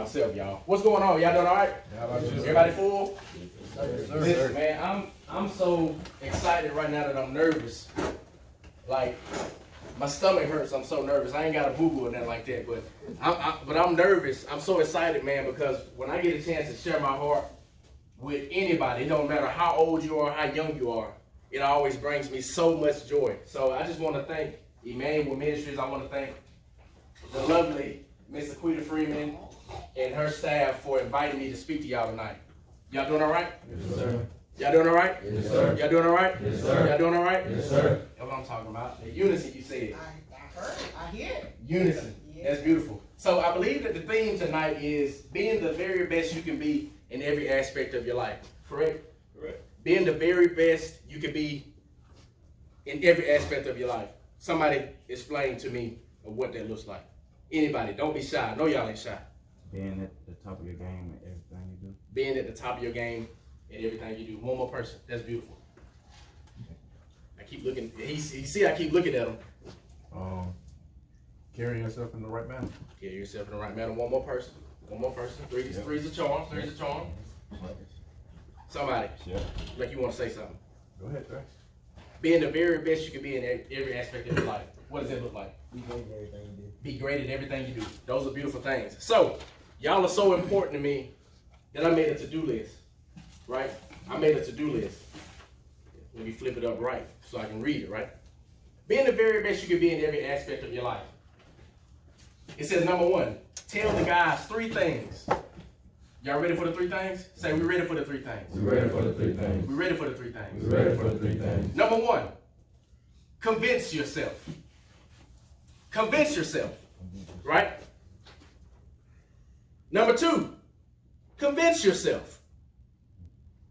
Myself, y'all. What's going on? Y'all doing all right? How about you? Everybody full? Yes, sir. Listen, man, I'm so excited right now that I'm nervous. Like, my stomach hurts. I'm so nervous. I ain't got a boo-boo or nothing like that, but I'm nervous. I'm so excited, man, because when I get a chance to share my heart with anybody, it don't matter how old you are, how young you are, it always brings me so much joy. So I just want to thank Emmanuel Ministries. I want to thank the lovely Miss Aquita Freeman and her staff for inviting me to speak to y'all tonight. Y'all doing all right? Yes, sir. Y'all doing all right? Yes, sir. Y'all doing all right? Yes, sir. Y'all doing all right? Yes, sir. That's what I'm talking about. The unison, you said. I heard it. I hear it. Unison. Yeah. That's beautiful. So I believe that the theme tonight is being the very best you can be in every aspect of your life. Correct? Correct. Being the very best you can be in every aspect of your life. Somebody explain to me of what that looks like. Anybody, don't be shy. I know y'all ain't shy. Being at the top of your game and everything you do. Being at the top of your game and everything you do. One more person. That's beautiful. I keep looking. He see I keep looking at him. Carry yourself in the right manner. Get yourself in the right manner. One more person. One more person. Three's a charm. Three's a charm. Somebody. Yeah. Like you want to say something. Go ahead, sir. Being the very best you can be in every aspect of your life. What does it look like? Be great at everything you do. Be great at everything you do. Those are beautiful things. So, y'all are so important to me that I made a to-do list. Right? I made a to-do list. Let me flip it up right so I can read it, right? Being the very best you can be in every aspect of your life. It says, number one, tell the guys 3 things. Y'all ready for the 3 things? Say, we ready for the 3 things. We ready for the 3 things. We ready for the 3 things. We ready for the 3 things. Number one, convince yourself. Convince yourself, right? Number 2, convince yourself.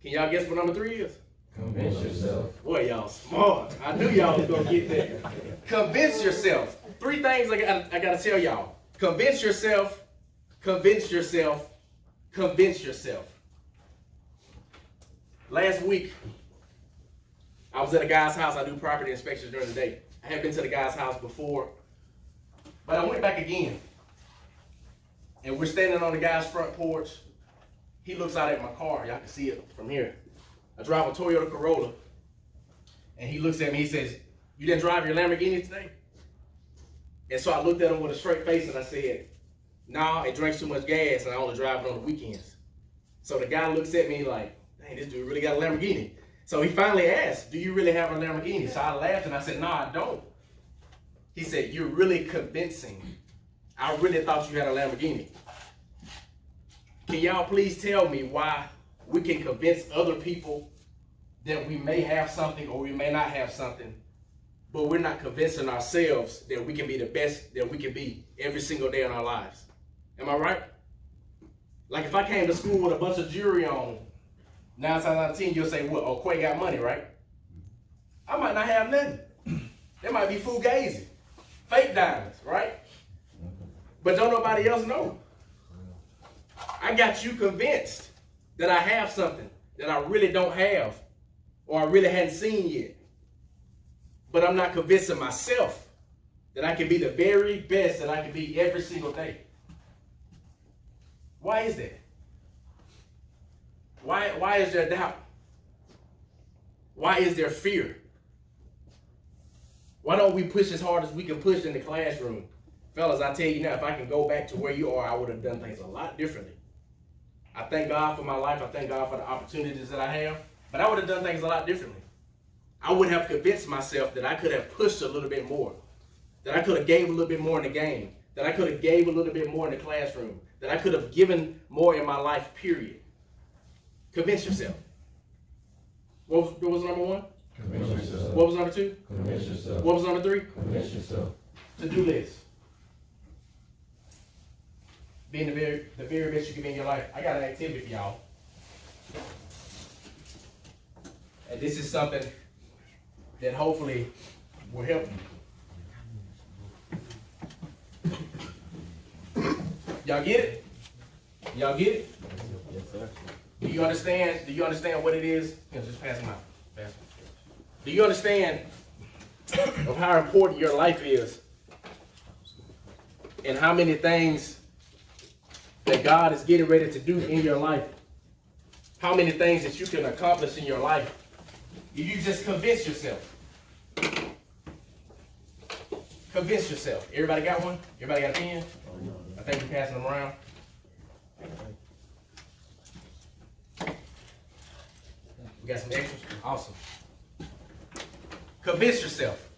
Can y'all guess what number 3 is? Convince yourself. Boy, y'all smart. I knew y'all was gonna get there. Convince yourself. 3 things I gotta tell y'all. Convince yourself, convince yourself, convince yourself. Last week, I was at a guy's house. I do property inspections during the day. I had been to the guy's house before, but I went back again. And we're standing on the guy's front porch. He looks out at my car. Y'all can see it from here. I drive a Toyota Corolla. And he looks at me, he says, "You didn't drive your Lamborghini today?" And so I looked at him with a straight face and I said, "Nah, it drinks too much gas and I only drive it on the weekends." So the guy looks at me like, "Dang, this dude really got a Lamborghini." So he finally asked, "Do you really have a Lamborghini?" So I laughed and I said, "No, I don't." He said, "You're really convincing. I really thought you had a Lamborghini." Can y'all please tell me why we can convince other people that we may have something or we may not have something, but we're not convincing ourselves that we can be the best that we can be every single day in our lives? Am I right? Like if I came to school with a bunch of jewelry on, 9 times out of 10, you'll say, "Well, oh, Quay got money, right?" I might not have nothing. There might be fugazi, fake diamonds, right? But don't nobody else know. I got you convinced that I have something that I really don't have or I really hadn't seen yet. But I'm not convincing myself that I can be the very best that I can be every single day. Why is that? Why is there doubt? Why is there fear? Why don't we push as hard as we can push in the classroom? Fellas, I tell you now, if I can go back to where you are, I would have done things a lot differently. I thank God for my life. I thank God for the opportunities that I have. But I would have done things a lot differently. I would have convinced myself that I could have pushed a little bit more. That I could have gave a little bit more in the game. That I could have gave a little bit more in the classroom. That I could have given more in my life, period. Convince yourself. What was number 1? Convince yourself. What was number 2? Convince yourself. What was number 3? Convince yourself. To-do list. Being the very best you can be in your life. I got an activity for y'all. And this is something that hopefully will help you. Y'all get it? Y'all get it? Yes, sir. Do you understand? Do you understand what it is? Yeah, just pass them out. Pass them. Do you understand of how important your life is and how many things that God is getting ready to do in your life. How many things that you can accomplish in your life if you just convince yourself. Convince yourself. Everybody got one? Everybody got a pen? I think we're passing them around. We got some extras? Awesome. Convince yourself.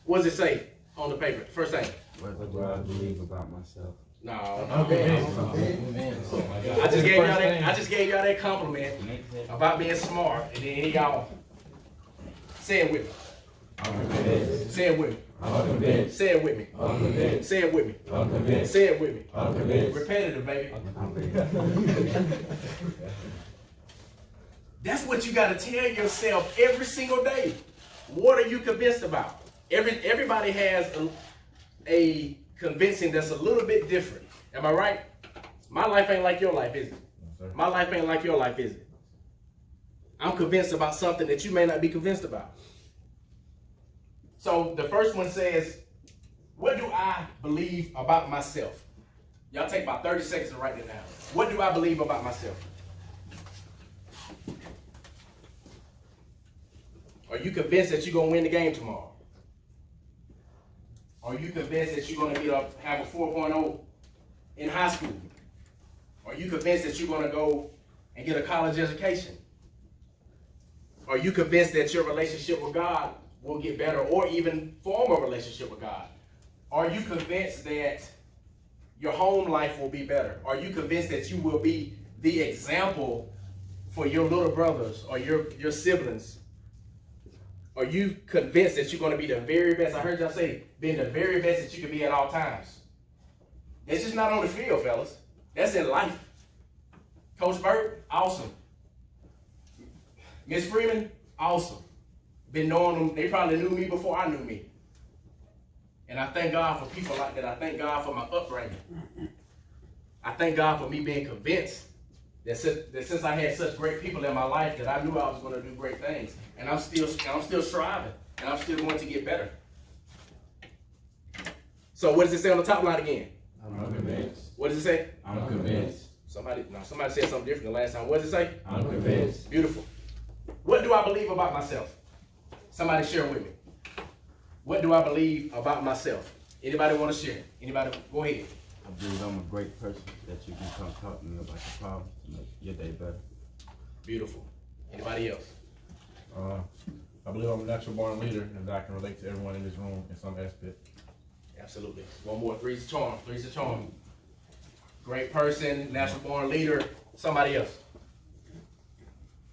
What does it say on the paper? First thing. What do I believe about myself? No. I'm convinced. Oh my God. I just gave y'all that compliment about being smart, and then y'all say it with me. I'm convinced. Say it with me. I'm convinced. Say it with me. I'm convinced. Say it with me. I'm convinced. Say it with me. I'm convinced. Repetitive, baby. I'm convinced. That's what you got to tell yourself every single day. What are you convinced about? Everybody has a convincing that's a little bit different. Am I right? My life ain't like your life, is it? My life ain't like your life, is it? I'm convinced about something that you may not be convinced about. So the first one says, what do I believe about myself? Y'all take about 30 seconds to write it down. What do I believe about myself? Are you convinced that you're going to win the game tomorrow? Are you convinced that you're going to have a 4.0 in high school? Are you convinced that you're going to go and get a college education? Are you convinced that your relationship with God will get better or even form a relationship with God? Are you convinced that your home life will be better? Are you convinced that you will be the example for your little brothers or your siblings? Are you convinced that you're going to be the very best? I heard y'all say being the very best that you can be at all times. It's just not on the field, fellas. That's in life. Coach Burt, awesome. Miss Freeman, awesome. Been knowing them. They probably knew me before I knew me. And I thank God for people like that. I thank God for my upbringing. I thank God for me being convinced that since I had such great people in my life that I knew I was going to do great things. And I'm still striving. And I'm still going to get better. So what does it say on the top line again? I'm convinced. What does it say? I'm convinced. Somebody said something different the last time. What does it say? I'm convinced. Beautiful. What do I believe about myself? Somebody share with me. What do I believe about myself? Anybody want to share? Anybody? Go ahead. I believe I'm a great person that you can come talk to me about your problems to make your day better. Beautiful. Anybody else? I believe I'm a natural born leader and that I can relate to everyone in this room in some aspect. Absolutely. One more. Three's a charm. Three's a charm. Great person, natural born leader. Somebody else.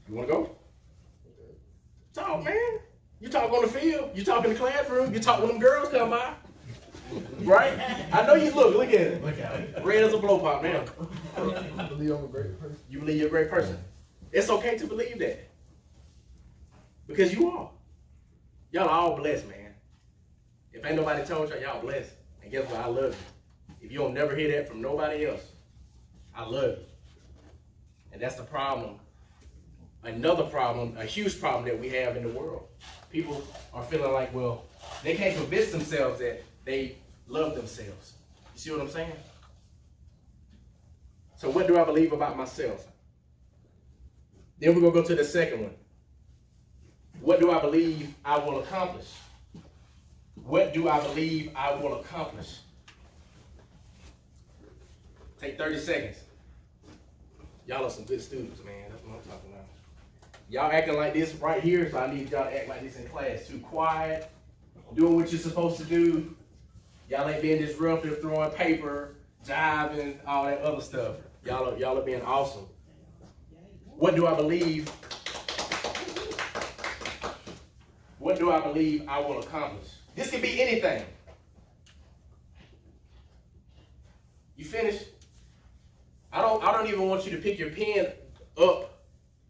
You want to go? Talk, man. You talk on the field. You talk in the classroom. You talk when them girls come by. Right? I know you look at it. Look at it. Red as a blow pop now. I believe I'm a great person. You believe you're a great person. It's okay to believe that. Because you are. Y'all are all blessed, man. If ain't nobody told y'all blessed. And guess what? I love you. If you don't never hear that from nobody else, I love you. And that's the problem. Another problem, a huge problem that we have in the world. People are feeling like, well, they can't convince themselves that they love themselves. You see what I'm saying? So what do I believe about myself? Then we're going to go to the second one. What do I believe I will accomplish? What do I believe I will accomplish? Take 30 seconds. Y'all are some good students, man. That's what I'm talking about. Y'all acting like this right here, so I need y'all to act like this in class too. Quiet, doing what you're supposed to do. Y'all ain't being disruptive, throwing paper, jiving, all that other stuff. Y'all are being awesome. What do I believe? What do I believe I will accomplish? This can be anything. You finished? I don't even want you to pick your pen up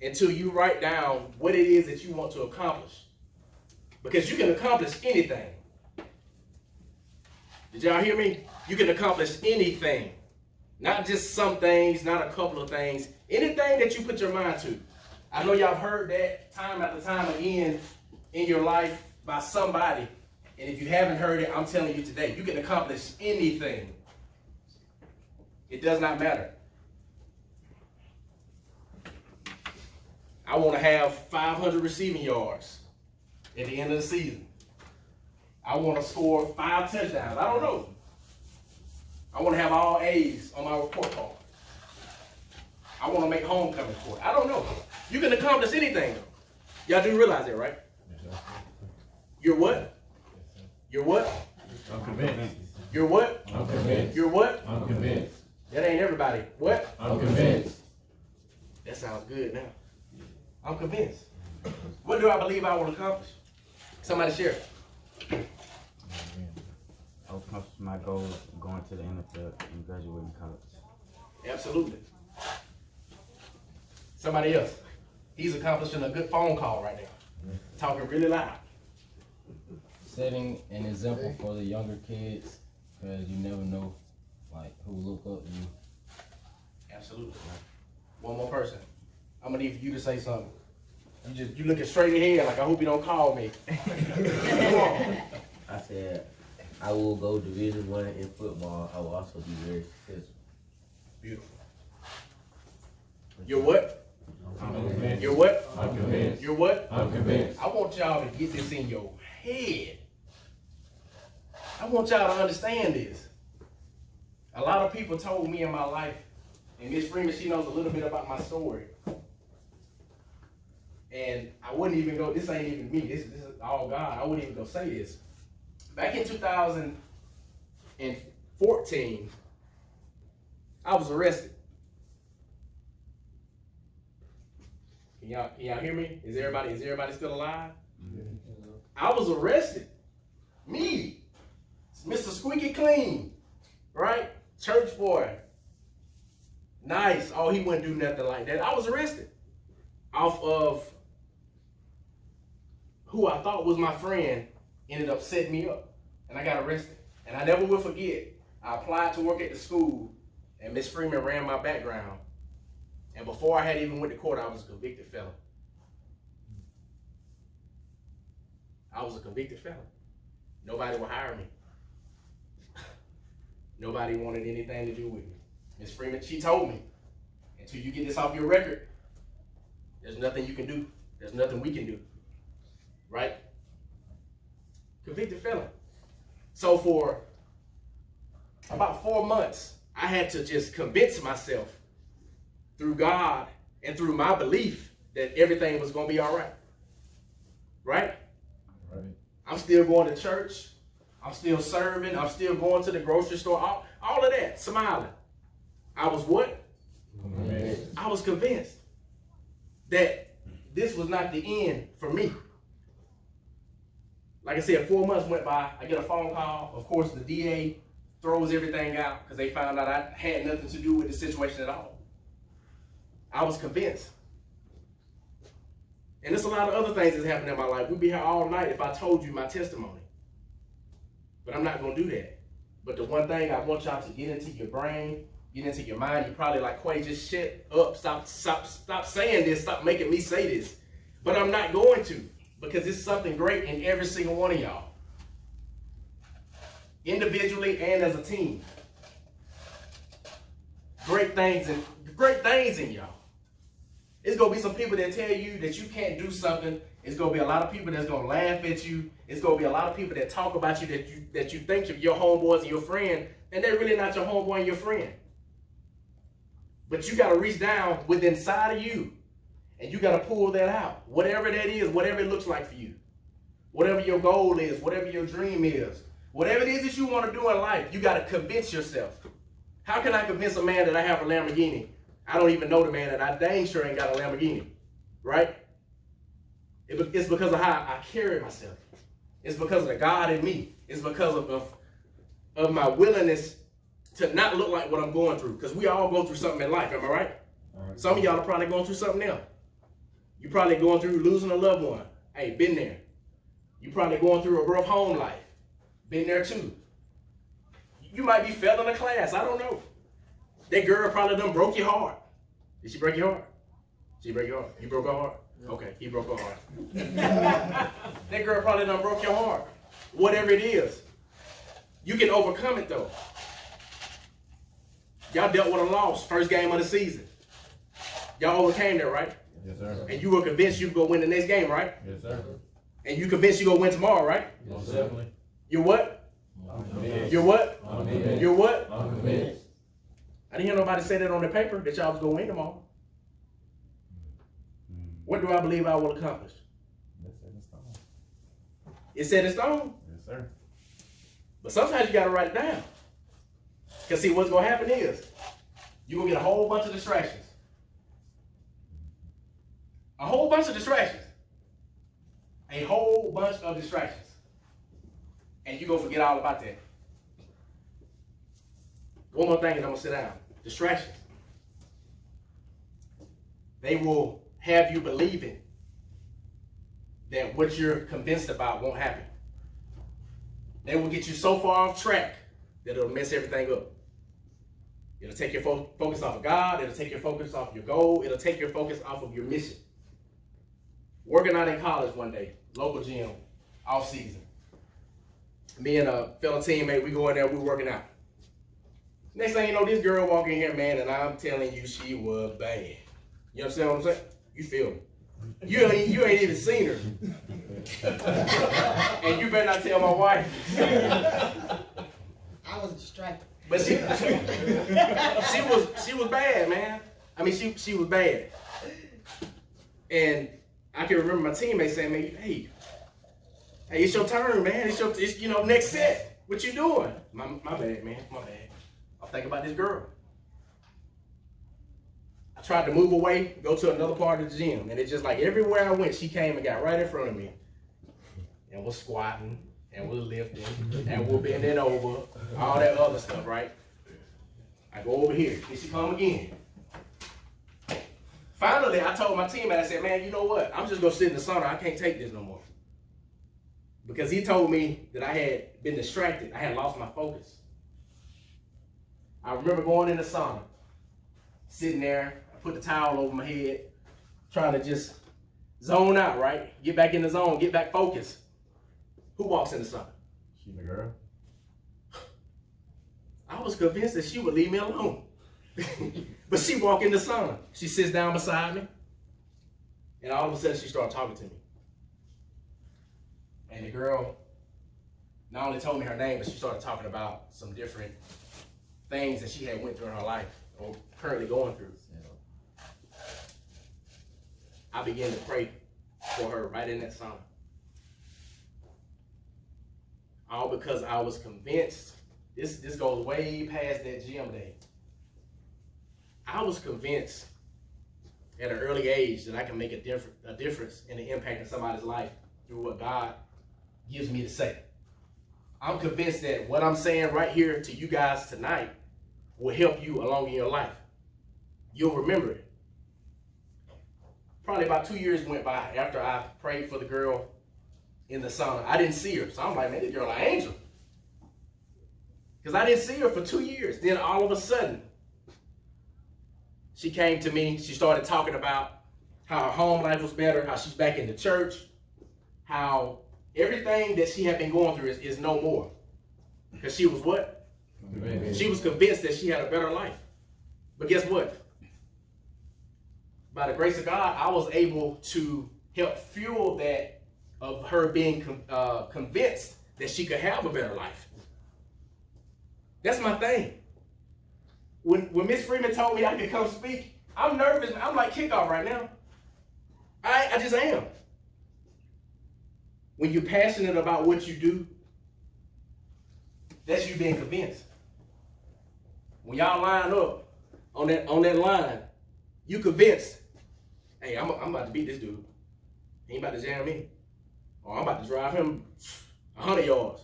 until you write down what it is that you want to accomplish. Because you can accomplish anything. Did y'all hear me? You can accomplish anything. Not just some things, not a couple of things. Anything that you put your mind to. I know y'all heard that time after time again in your life by somebody. And if you haven't heard it, I'm telling you today, you can accomplish anything. It does not matter. I want to have 500 receiving yards at the end of the season. I want to score 5 touchdowns. I don't know. I want to have all A's on my report card. I want to make homecoming court. I don't know. You can accomplish anything, though. Y'all do realize that, right? You're what? You're what? I'm convinced. You're what? I'm convinced. You're what? I'm convinced. That ain't everybody. What? I'm convinced. That sounds good now. I'm convinced. What do I believe I will accomplish? Somebody share. I will accomplish my goal of going to the NFL and graduating college. Absolutely. Somebody else. He's accomplishing a good phone call right now. Talking really loud. Setting an example for the younger kids, because you never know, like, who look up to you. Absolutely. One more person. I'm gonna need for you to say something. You looking straight ahead like I hope you don't call me. Come on. I said I will go Division I in football. I will also be very successful. Beautiful. You're what? I'm convinced. You're what? I'm convinced. You're what? I'm convinced. I want y'all to get this in your head. I want y'all to understand this. A lot of people told me in my life, and Miss Freeman, she knows a little bit about my story. And I wouldn't even go, this ain't even me, this is all God. I wouldn't even go say this. Back in 2014, I was arrested. Can y'all hear me? Is everybody still alive? I was arrested. Me, Mr. Squeaky Clean, right? Church boy. Nice. Oh, he wouldn't do nothing like that. I was arrested off of who I thought was my friend ended up setting me up, and I got arrested. And I never will forget, I applied to work at the school, and Miss Freeman ran my background. And before I had even went to court, I was a convicted felon. I was a convicted felon. Nobody would hire me. Nobody wanted anything to do with me. Miss Freeman, she told me, until you get this off your record, there's nothing you can do. There's nothing we can do. Right? Convicted felon. So for about 4 months, I had to just convince myself through God and through my belief that everything was going to be all right. Right? Right. I'm still going to church. I'm still serving. I'm still going to the grocery store. All of that, smiling. I was what? Convinced. I was convinced that this was not the end for me. Like I said, 4 months went by. I get a phone call. Of course, the DA throws everything out because they found out I had nothing to do with the situation at all. I was convinced. And there's a lot of other things that's happened in my life. We'd be here all night if I told you my testimony. But I'm not going to do that. But the one thing I want y'all to get into your brain, get into your mind, you're probably like, Quay, just shut up. Stop saying this. Stop making me say this. But I'm not going to, because it's something great in every single one of y'all. Individually and as a team. Great things in y'all. It's going to be some people that tell you that you can't do something. It's going to be a lot of people that's going to laugh at you. It's going to be a lot of people that talk about you that you think of your homeboys and your friend, and they're really not your homeboy and your friend. But you got to reach down within inside of you, and you got to pull that out. Whatever that is, whatever it looks like for you. Whatever your goal is, whatever your dream is, whatever it is that you want to do in life, you got to convince yourself. How can I convince a man that I have a Lamborghini? I don't even know the man, and I dang sure ain't got a Lamborghini, right? It's because of how I carry myself. It's because of the God in me. It's because of my willingness to not look like what I'm going through. Because we all go through something in life, am I right? Right. Some of y'all are probably going through something else. You're probably going through losing a loved one. Hey, been there. You're probably going through a rough home life. Been there too. You might be failing a class. I don't know. That girl probably done broke your heart. Did she break your heart? She break your heart? You broke her heart? Okay, he broke her heart. That girl probably done broke your heart. Whatever it is. You can overcome it though. Y'all dealt with a loss, first game of the season. Y'all overcame that, right? Yes, sir. And you were convinced you could go win the next game, right? Yes, sir. And you convinced you gonna win tomorrow, right? Most definitely. You're what? Convinced. You're what? I'm convinced. You're what? I'm convinced. I didn't hear nobody say that on the paper that y'all was gonna win tomorrow. What do I believe I will accomplish? That's set in stone. It's set in stone. Yes, sir. But sometimes you gotta write it down. Cause see, what's gonna happen is you're gonna get a whole bunch of distractions. A whole bunch of distractions. A whole bunch of distractions. And you're gonna forget all about that. One more thing and I'm gonna sit down. Distractions. They will have you believing that what you're convinced about won't happen. They will get you so far off track that it'll mess everything up. It'll take your focus off of God. It'll take your focus off your goal. It'll take your focus off of your mission. Working out in college one day, local gym, off season. Me and a fellow teammate, we go in there, we working out. Next thing you know, this girl walk in here, man, and I'm telling you, she was bad. You understand what I'm saying? You feel me? You ain't even seen her. And you better not tell my wife. I was distracted. But she was bad, man. I mean, she was bad. And I can remember my teammates saying, man, hey, it's your turn, man. It's next set. What you doing? My bad, man. My bad. I'm thinking about this girl. I tried to move away, go to another part of the gym, and it's just like everywhere I went, she came and got right in front of me. And was squatting, and was lifting, and was bending over, all that other stuff, right? I go over here, here she come again. Finally, I told my teammate, I said, man, you know what? I'm just gonna sit in the sauna. I can't take this no more. Because he told me that I had been distracted. I had lost my focus. I remember going in the sauna, sitting there, I put the towel over my head, trying to just zone out, right? Get back in the zone, get back focused. Who walks in the sauna? She the girl. I was convinced that she would leave me alone. But she walked in the sauna. She sits down beside me. And all of a sudden she started talking to me. And the girl not only told me her name, but she started talking about some different things that she had went through in her life or currently going through. I began to pray for her right in that sauna. All because I was convinced, this goes way past that gym day. I was convinced at an early age that I can make a difference in the impact of somebody's life through what God gives me to say. I'm convinced that what I'm saying right here to you guys tonight will help you along in your life. You'll remember it. Probably about 2 years went by after I prayed for the girl in the sauna. I didn't see her, so I'm like, man, this girl an angel. Because I didn't see her for 2 years. Then all of a sudden, she came to me. She started talking about how her home life was better, how she's back in the church, how everything that she had been going through is no more. Because she was what? She was convinced that she had a better life. But guess what? By the grace of God, I was able to help fuel that of her being convinced that she could have a better life. That's my thing. When Miss Freeman told me I could come speak, I'm nervous. I'm like kickoff right now. I just am. When you're passionate about what you do, that's you being convinced. When y'all line up on that line, you convinced, hey, I'm about to beat this dude. He ain't about to jam me. Or I'm about to drive him 100 yards.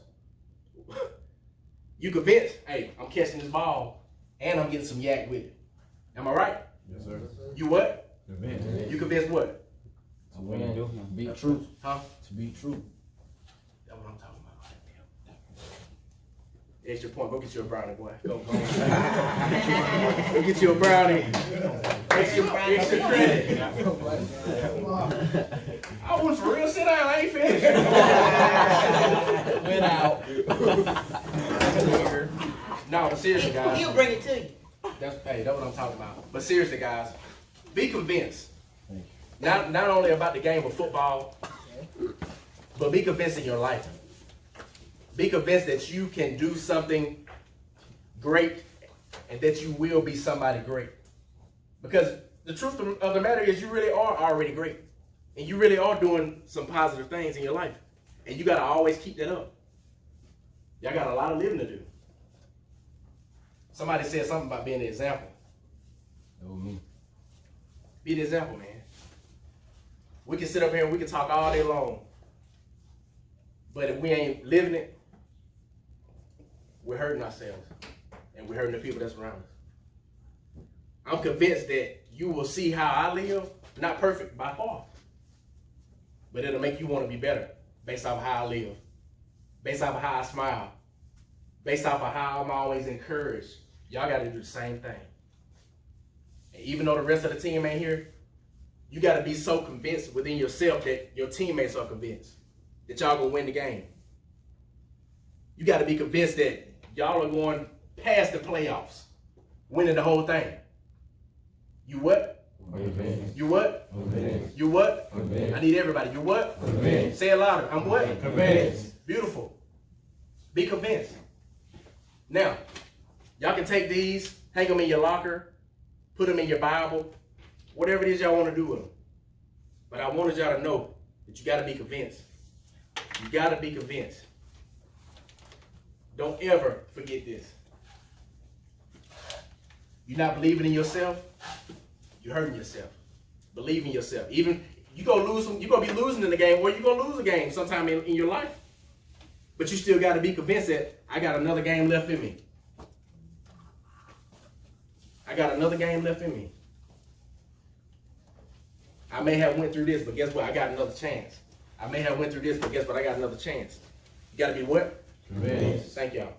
You convinced, hey, I'm catching this ball and I'm getting some yak with it. Am I right? Yes, sir. You what? Convinced. You convinced what? To win, to be true. Huh? To be true. That's what I'm talking about. Extra point. Go get you a brownie, boy. Go. Go get you a brownie. Extra credit. I went for real. Sit down. I ain't finished. Went out. No, but seriously, guys. He'll bring it to you. That's what I'm talking about. But seriously, guys, be convinced. Thank you. Not only about the game of football, but be convinced in your life. Be convinced that you can do something great and that you will be somebody great. Because the truth of the matter is you really are already great. And you really are doing some positive things in your life. And you got to always keep that up. Y'all got a lot of living to do. Somebody said something about being the example. That was me. Be the example, man. We can sit up here and we can talk all day long. But if we ain't living it, we're hurting ourselves. And we're hurting the people that's around us. I'm convinced that you will see how I live, not perfect by far. But it'll make you want to be better based off of how I live. Based off of how I smile. Based off of how I'm always encouraged. Y'all got to do the same thing. And even though the rest of the team ain't here, you got to be so convinced within yourself that your teammates are convinced that y'all going to win the game. You got to be convinced that y'all are going past the playoffs, winning the whole thing. You what? Convinced. You what? Convinced. You what? Convinced. I need everybody. You what? Convinced. Say it louder. I'm what? Convinced. Beautiful. Be convinced. Now, y'all can take these, hang them in your locker, put them in your Bible, whatever it is y'all want to do with them. But I wanted y'all to know that you got to be convinced. You got to be convinced. Don't ever forget this. You're not believing in yourself, you're hurting yourself. Believe in yourself. Even you're gonna be losing in the game, or you're gonna lose a game sometime in your life. But you still got to be convinced that I got another game left in me. I got another game left in me. I may have went through this, but guess what? I got another chance. I may have went through this, but guess what? I got another chance. You got to be what? Convinced. Thank y'all.